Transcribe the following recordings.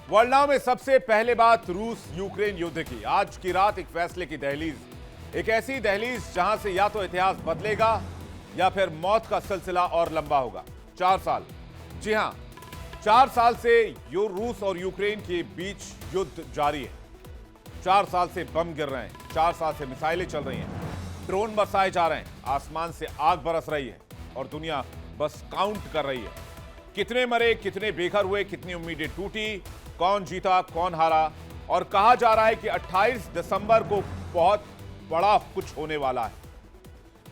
World now में सबसे पहले बात रूस यूक्रेन युद्ध की। आज की रात एक फैसले की दहलीज, एक ऐसी दहलीज जहां से या तो इतिहास बदलेगा या फिर मौत का सिलसिला और लंबा होगा। 4 साल, जी हां, 4 साल से रूस और यूक्रेन के बीच युद्ध जारी है। 4 साल से बम गिर रहे हैं, 4 साल से मिसाइलें चल रही हैं, ड्रोन बरसाए जा रहे हैं, आसमान से आग बरस रही है और दुनिया बस काउंट कर रही है। कितने मरे, कितने बेघर हुए, कितनी उम्मीदें टूटी, कौन जीता, कौन हारा। और कहा जा रहा है कि 28 दिसंबर को बहुत बड़ा कुछ होने वाला है।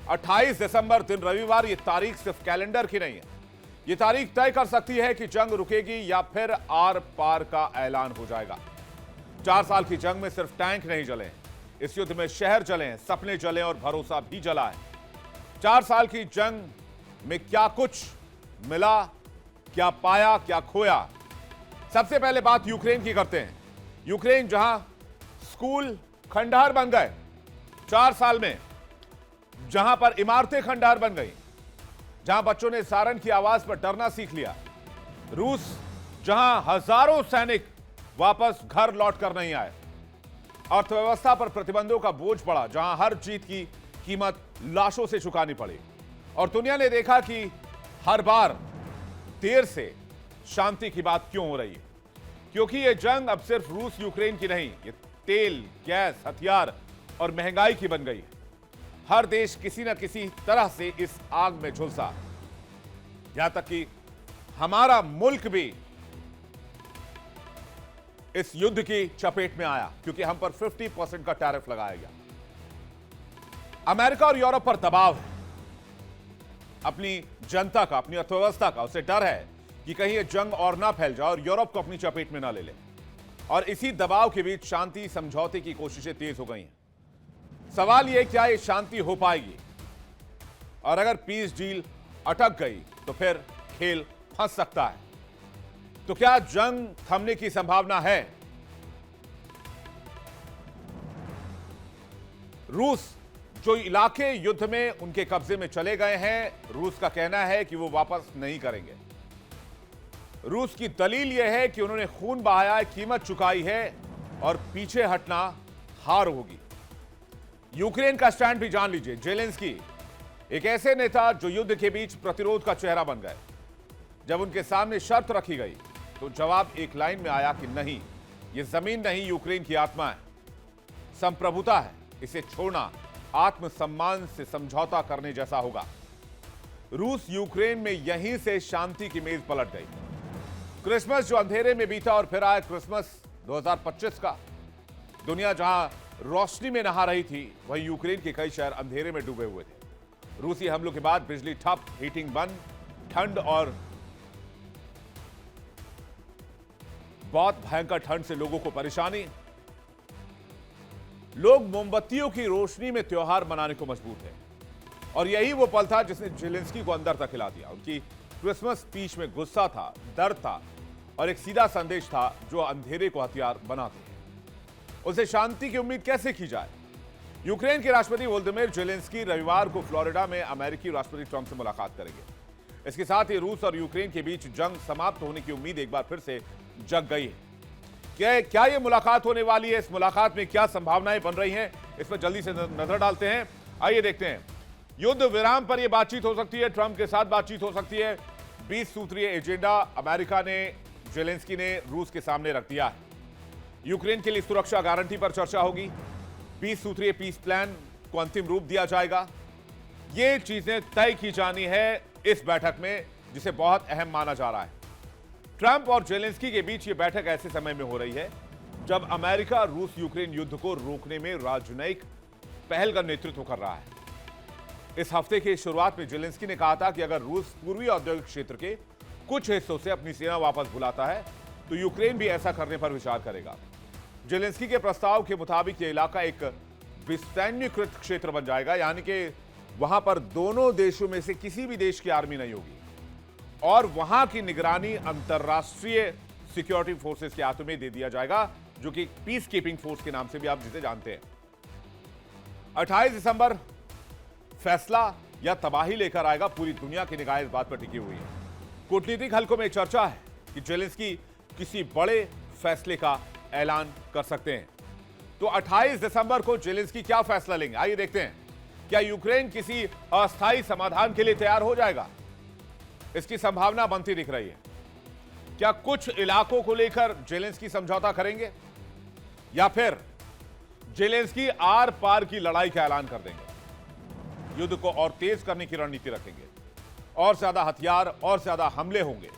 28 दिसंबर दिन रविवार, ये तारीख सिर्फ कैलेंडर की नहीं है, ये तारीख तय कर सकती है कि जंग रुकेगी या फिर आर पार का ऐलान हो जाएगा। 4 साल की जंग में सिर्फ टैंक नहीं जले, इस युद्ध में शहर जले हैं, सपने जले और भरोसा भी जला है। 4 साल की जंग में क्या कुछ मिला, क्या पाया, क्या खोया। सबसे पहले बात यूक्रेन की करते हैं। यूक्रेन जहां स्कूल खंडहर बन गए 4 साल में, जहां पर इमारतें खंडहर बन गई, जहां बच्चों ने सायरन की आवाज पर डरना सीख लिया। रूस जहां हजारों सैनिक वापस घर लौट कर नहीं आए। अर्थव्यवस्था पर प्रतिबंधों का बोझ पड़ा, जहां हर जीत की कीमत लाशों से चुकानी पड़ी। और दुनिया ने देखा कि हर बार देर से शांति की बात क्यों हो रही है, क्योंकि यह जंग अब सिर्फ रूस यूक्रेन की नहीं, ये तेल, गैस, हथियार और महंगाई की बन गई है। हर देश किसी न किसी तरह से इस आग में झुलसा, यहां तक कि हमारा मुल्क भी इस युद्ध की चपेट में आया, क्योंकि हम पर 50% का टैरिफ लगाया गया। अमेरिका और यूरोप पर दबाव है, अपनी जनता का, अपनी अर्थव्यवस्था का। उसे डर है कि कहीं यह जंग और ना फैल जाए और यूरोप को अपनी चपेट में ना ले ले। और इसी दबाव के बीच शांति समझौते की कोशिशें तेज हो गई हैं। सवाल यह, क्या यह शांति हो पाएगी? और अगर पीस डील अटक गई तो फिर खेल फंस सकता है। तो क्या जंग थमने की संभावना है? रूस जो इलाके युद्ध में उनके कब्जे में चले गए हैं, रूस का कहना है कि वो वापस नहीं करेंगे। रूस की दलील यह है कि उन्होंने खून बहाया है, कीमत चुकाई है और पीछे हटना हार होगी। यूक्रेन का स्टैंड भी जान लीजिए। जेलेंस्की एक ऐसे नेता जो युद्ध के बीच प्रतिरोध का चेहरा बन गए। जब उनके सामने शर्त रखी गई तो जवाब एक लाइन में आया कि नहीं, यह जमीन नहीं, यूक्रेन की आत्मा है, संप्रभुता है, इसे छोड़ना आत्मसम्मान से समझौता करने जैसा होगा। रूस यूक्रेन में यहीं से शांति की मेज पलट गई। क्रिसमस जो अंधेरे में बीता और फिर आया क्रिसमस 2025 का। दुनिया जहां रोशनी में नहा रही थी, वहीं यूक्रेन के कई शहर अंधेरे में डूबे हुए थे। रूसी हमलों के बाद बिजली ठप, हीटिंग बंद, ठंड और बहुत भयंकर ठंड से लोगों को परेशानी। लोग मोमबत्तियों की रोशनी में त्योहार मनाने को मजबूर थे और यही वो पल था जिसने जेलेंस्की को अंदर तक हिला दिया। उनकी क्रिसमस स्पीच में गुस्सा था, डर था और एक सीधा संदेश था जो अंधेरे को हथियार बनाते हैं। उसे शांति की उम्मीद कैसे की जाए? यूक्रेन के राष्ट्रपति वोलोदिमीर जेलेंस्की रविवार को फ्लोरिडा में अमेरिकी राष्ट्रपति ट्रंप से मुलाकात करेंगे। इसके साथ ही रूस और यूक्रेन के बीच जंग समाप्त होने की उम्मीद एक बार फिर से जग गई है। क्या यह मुलाकात होने वाली है? इस मुलाकात में क्या संभावनाएं बन रही हैं, इस पर जल्दी से नजर डालते हैं। आइए देखते हैं। युद्ध विराम पर यह बातचीत हो सकती है, ट्रंप के साथ बातचीत हो सकती है। 20 सूत्रीय एजेंडा अमेरिका ने, जेलेंस्की ने रूस के सामने रख दिया है। यूक्रेन के लिए सुरक्षा गारंटी पर चर्चा होगी। 20 सूत्रीय पीस प्लान को अंतिम रूप दिया जाएगा। ये चीजें तय की जानी है इस बैठक में, जिसे बहुत अहम माना जा रहा है। ट्रंप और जेलेंस्की के बीच यह बैठक ऐसे समय में हो रही है जब अमेरिका रूस यूक्रेन युद्ध को रोकने में राजनयिक पहल का नेतृत्व कर रहा है। इस हफ्ते की शुरुआत में जेलेंस्की ने कहा था कि अगर रूस पूर्वी औद्योगिक क्षेत्र के कुछ हिस्सों से अपनी सेना वापस बुलाता है तो यूक्रेन भी ऐसा करने पर विचार करेगा। जेलेंस्की के प्रस्ताव के मुताबिक यह इलाका एक विसैन्यीकृत क्षेत्र बन जाएगा, यानी कि वहां पर दोनों देशों में से किसी भी देश की आर्मी नहीं होगी और वहां की निगरानी अंतरराष्ट्रीय सिक्योरिटी फोर्सेस के हाथों में दे दिया जाएगा, जो कि पीस कीपिंग फोर्स के नाम से भी आप जिसे जानते हैं। 28 दिसंबर फैसला या तबाही लेकर आएगा, पूरी दुनिया की निगाहें इस बात पर टिकी हुई है। कूटनीतिक हलकों में चर्चा है कि जेलेंस्की किसी बड़े फैसले का ऐलान कर सकते हैं। तो 28 दिसंबर को जेलेंस्की क्या फैसला लेंगे, आइए देखते हैं। क्या यूक्रेन किसी अस्थायी समाधान के लिए तैयार हो जाएगा? इसकी संभावना बनती दिख रही है। क्या कुछ इलाकों को लेकर जेलेंस्की समझौता करेंगे या फिर जेलेंस्की आर पार की लड़ाई का ऐलान कर देंगे, युद्ध को और तेज करने की रणनीति रखेंगे, और ज्यादा हथियार और ज्यादा हमले होंगे?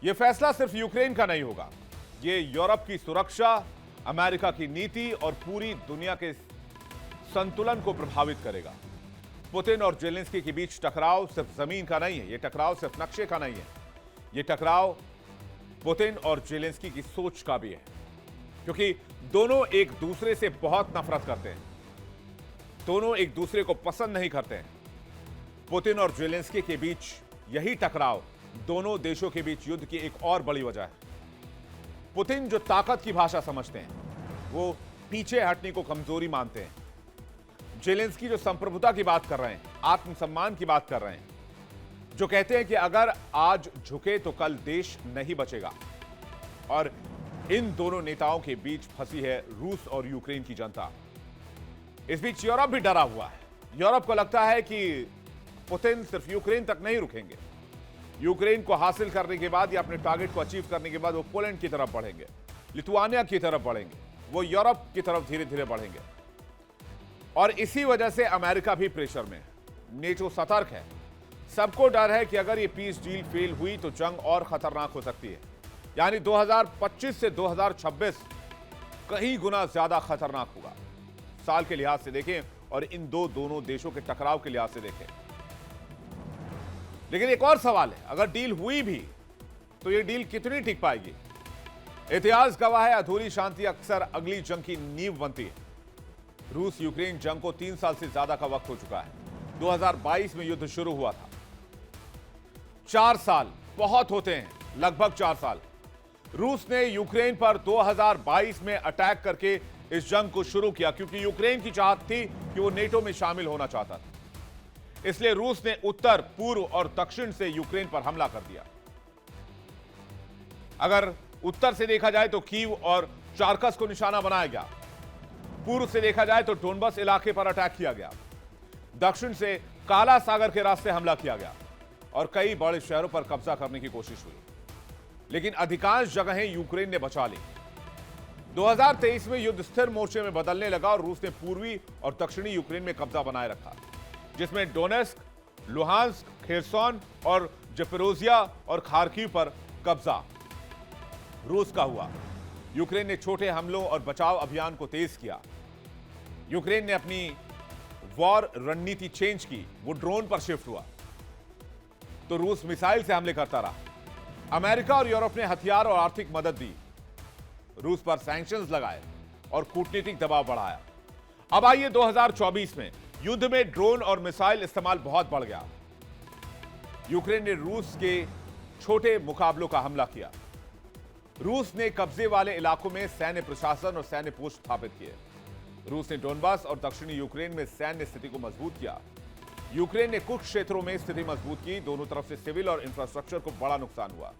यह फैसला सिर्फ यूक्रेन का नहीं होगा, यह यूरोप की सुरक्षा, अमेरिका की नीति और पूरी दुनिया के संतुलन को प्रभावित करेगा। पुतिन और जेलेंस्की के बीच टकराव सिर्फ जमीन का नहीं है, यह टकराव सिर्फ नक्शे का नहीं है, यह टकराव पुतिन और जेलेंस्की की सोच का भी है, क्योंकि दोनों एक दूसरे से बहुत नफरत करते हैं, दोनों एक दूसरे को पसंद नहीं करते हैं। पुतिन और जेलेंस्की के बीच यही टकराव दोनों देशों के बीच युद्ध की एक और बड़ी वजह है। पुतिन जो ताकत की भाषा समझते हैं, वो पीछे हटने को कमजोरी मानते हैं। जेलेंस्की जो संप्रभुता की बात कर रहे हैं, आत्मसम्मान की बात कर रहे हैं, जो कहते हैं कि अगर आज झुके तो कल देश नहीं बचेगा। और इन दोनों नेताओं के बीच फंसी है रूस और यूक्रेन की जनता। इस बीच यूरोप भी डरा हुआ है। यूरोप को लगता है कि पुतिन सिर्फ यूक्रेन तक नहीं रुकेंगे, यूक्रेन को हासिल करने के बाद या अपने टारगेट को अचीव करने के बाद वो पोलैंड की तरफ बढ़ेंगे, लिथुआनिया की तरफ बढ़ेंगे, वो यूरोप की तरफ धीरे धीरे बढ़ेंगे। और इसी वजह से अमेरिका भी प्रेशर में है, नेटो सतर्क है। सबको डर है कि अगर ये पीस डील फेल हुई तो जंग और खतरनाक हो सकती है, यानी 2025 से 2026 कई गुना ज्यादा खतरनाक होगा। साल के लिहाज से देखें और इन दोनों देशों के टकराव के लिहाज से देखें। लेकिन एक और सवाल है, अगर डील हुई भी तो ये डील कितनी टिक पाएगी? इतिहास गवाह है, अधूरी शांति अक्सर अगली जंग की नींव बनती है। रूस यूक्रेन जंग को 3 साल से ज्यादा का वक्त हो चुका है। 2022 में युद्ध शुरू हुआ था। 4 साल बहुत होते हैं, लगभग 4 साल। रूस ने यूक्रेन पर 2022 में अटैक करके इस जंग को शुरू किया, क्योंकि यूक्रेन की चाहत थी कि वो नेटो में शामिल होना चाहता था। इसलिए रूस ने उत्तर, पूर्व और दक्षिण से यूक्रेन पर हमला कर दिया। अगर उत्तर से देखा जाए तो कीव और चारकस को निशाना बनाया गया, पूर्व से देखा जाए तो डोनबस इलाके पर अटैक किया गया, दक्षिण से काला सागर के रास्ते हमला किया गया और कई बड़े शहरों पर कब्जा करने की कोशिश हुई। लेकिन अधिकांश जगहें यूक्रेन ने बचा ली। 2023 में युद्ध स्थिर मोर्चे में बदलने लगा और रूस ने पूर्वी और दक्षिणी यूक्रेन में कब्जा बनाए रखा, जिसमें डोनेस्क, लुहांस्क, खेरसोन और जपोरोजिया और खार्किव पर कब्जा रूस का हुआ। यूक्रेन ने छोटे हमलों और बचाव अभियान को तेज किया। यूक्रेन ने अपनी वॉर रणनीति चेंज की, वो ड्रोन पर शिफ्ट हुआ, तो रूस मिसाइल से हमले करता रहा। अमेरिका और यूरोप ने हथियार और आर्थिक मदद दी, रूस पर सैंक्शंस लगाए और कूटनीतिक दबाव बढ़ाया। अब आइए 2024 में युद्ध में ड्रोन और मिसाइल इस्तेमाल बहुत बढ़ गया। यूक्रेन ने रूस के छोटे मुकाबलों का हमला किया। रूस ने कब्जे वाले इलाकों में सैन्य प्रशासन और सैन्य पोस्ट स्थापित किए। रूस ने डोनबास और दक्षिणी यूक्रेन में सैन्य स्थिति को मजबूत किया। यूक्रेन ने कुछ क्षेत्रों में स्थिति मजबूत की। दोनों तरफ से सिविल और इंफ्रास्ट्रक्चर को बड़ा नुकसान हुआ।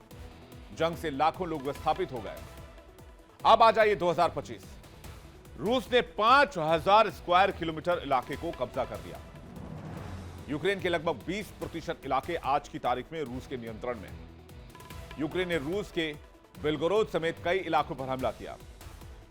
जंग से लाखों लोग विस्थापित हो गए। अब आ जाइए 2025। रूस ने 5000 स्क्वायर किलोमीटर इलाके को कब्जा कर लिया। यूक्रेन के लगभग 20% इलाके आज की तारीख में रूस के नियंत्रण में हैं। यूक्रेन ने रूस के बेलगोरोद समेत कई इलाकों पर हमला किया।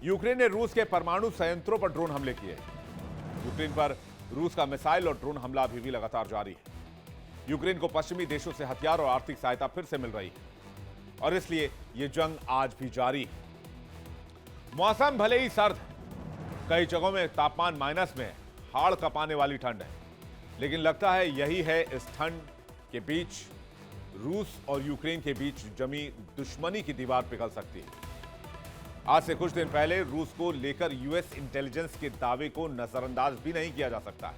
यूक्रेन ने रूस के परमाणु संयंत्रों पर ड्रोन हमले किए। यूक्रेन पर रूस का मिसाइल और ड्रोन हमला अभी भी लगातार जारी है। यूक्रेन को पश्चिमी देशों से हथियार और आर्थिक सहायता फिर से मिल रही है और इसलिए यह जंग आज भी जारी है। मौसम भले ही सर्द है, कई जगहों में तापमान माइनस में है, हाड़ कपाने वाली ठंड है, लेकिन लगता है यही है इस ठंड के बीच रूस और यूक्रेन के बीच जमी दुश्मनी की दीवार पिघल सकती है। आज से कुछ दिन पहले रूस को लेकर यूएस इंटेलिजेंस के दावे को नजरअंदाज भी नहीं किया जा सकता है,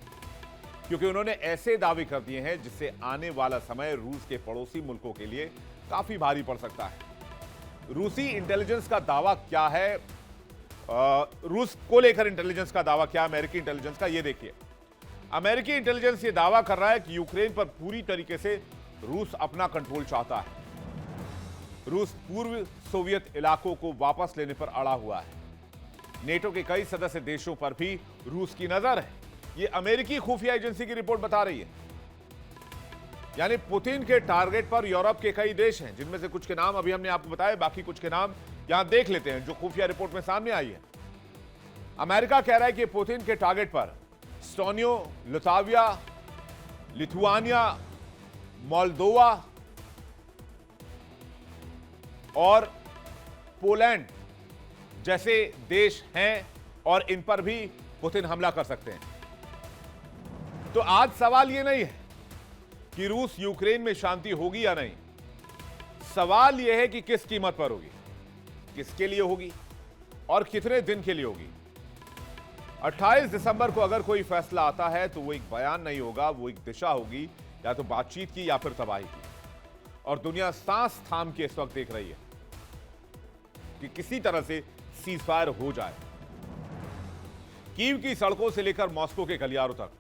क्योंकि उन्होंने ऐसे दावे कर दिए हैं जिससे आने वाला समय रूस के पड़ोसी मुल्कों के लिए काफी भारी पड़ सकता है। रूसी इंटेलिजेंस का दावा क्या है, रूस को लेकर इंटेलिजेंस का दावा क्या है, अमेरिकी इंटेलिजेंस का, यह देखिए। अमेरिकी इंटेलिजेंस यह दावा कर रहा है कि यूक्रेन पर पूरी तरीके से रूस अपना कंट्रोल चाहता है। रूस पूर्व सोवियत इलाकों को वापस लेने पर अड़ा हुआ है। नेटो के कई सदस्य देशों पर भी रूस की नजर है। यह अमेरिकी खुफिया एजेंसी की रिपोर्ट बता रही है। यानी पुतिन के टारगेट पर यूरोप के कई देश हैं, जिनमें से कुछ के नाम अभी हमने आपको बताए, बाकी कुछ के नाम यहां देख लेते हैं जो खुफिया रिपोर्ट में सामने आई है। अमेरिका कह रहा है कि पुतिन के टारगेट पर एस्टोनिया, लिथुआनिया, मोल्दोवा और पोलैंड जैसे देश हैं और इन पर भी पुतिन हमला कर सकते हैं। तो आज सवाल यह नहीं है कि रूस यूक्रेन में शांति होगी या नहीं, सवाल यह है कि किस कीमत पर होगी, किसके लिए होगी और कितने दिन के लिए होगी। 28 दिसंबर को अगर कोई फैसला आता है तो वो एक बयान नहीं होगा, वो एक दिशा होगी, या तो बातचीत की या फिर तबाही की। और दुनिया सांस थाम के इस वक्त देख रही है कि किसी तरह से सीजफायर हो जाए। कीव की सड़कों से लेकर मॉस्को के गलियारों तक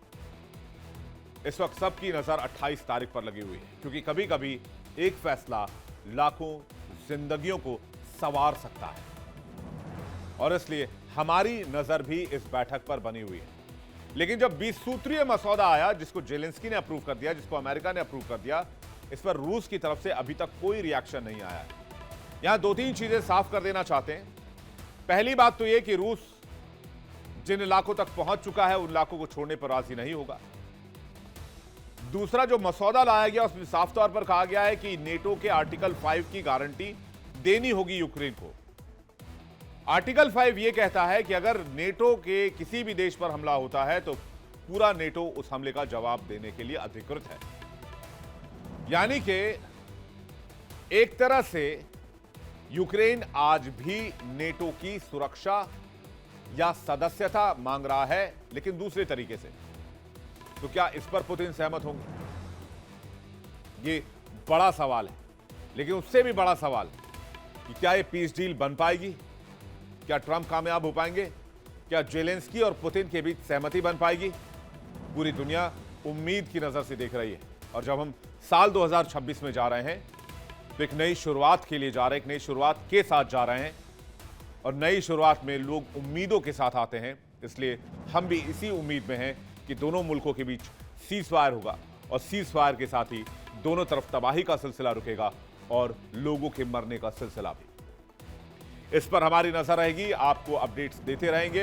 इस वक्त सबकी नजर 28 तारीख पर लगी हुई है, क्योंकि कभी कभी एक फैसला लाखों जिंदगियों को संवार सकता है। और इसलिए हमारी नजर भी इस बैठक पर बनी हुई है। लेकिन जब 20 सूत्रीय मसौदा आया, जिसको जेलेंस्की ने अप्रूव कर दिया, जिसको अमेरिका ने अप्रूव कर दिया, इस पर रूस की तरफ से अभी तक कोई रिएक्शन नहीं आया है। यहां 2-3 चीजें साफ कर देना चाहते हैं। पहली बात तो यह कि रूस जिन इलाकों तक पहुंच चुका है उन इलाकों को छोड़ने पर राजी नहीं होगा। दूसरा, जो मसौदा लाया गया उसमें साफ तौर पर कहा गया है कि नेटो के आर्टिकल 5 की गारंटी देनी होगी यूक्रेन को। आर्टिकल 5 यह कहता है कि अगर नेटो के किसी भी देश पर हमला होता है तो पूरा नेटो उस हमले का जवाब देने के लिए अधिकृत है। यानी कि एक तरह से यूक्रेन आज भी नेटो की सुरक्षा या सदस्यता मांग रहा है, लेकिन दूसरे तरीके से। तो क्या इस पर पुतिन सहमत होंगे? ये बड़ा सवाल है। लेकिन उससे भी बड़ा सवाल कि क्या ये पीस डील बन पाएगी? क्या ट्रंप कामयाब हो पाएंगे? क्या जेलेंस्की और पुतिन के बीच सहमति बन पाएगी? पूरी दुनिया उम्मीद की नजर से देख रही है। और जब हम साल 2026 में जा रहे हैं तो एक नई शुरुआत के लिए जा रहे हैं, एक नई शुरुआत के साथ जा रहे हैं। और नई शुरुआत में लोग उम्मीदों के साथ आते हैं, इसलिए हम भी इसी उम्मीद में हैं कि दोनों मुल्कों के बीच सीजफायर होगा और सीजफायर के साथ ही दोनों तरफ तबाही का सिलसिला रुकेगा और लोगों के मरने का सिलसिला भी। इस पर हमारी नजर रहेगी, आपको अपडेट्स देते रहेंगे।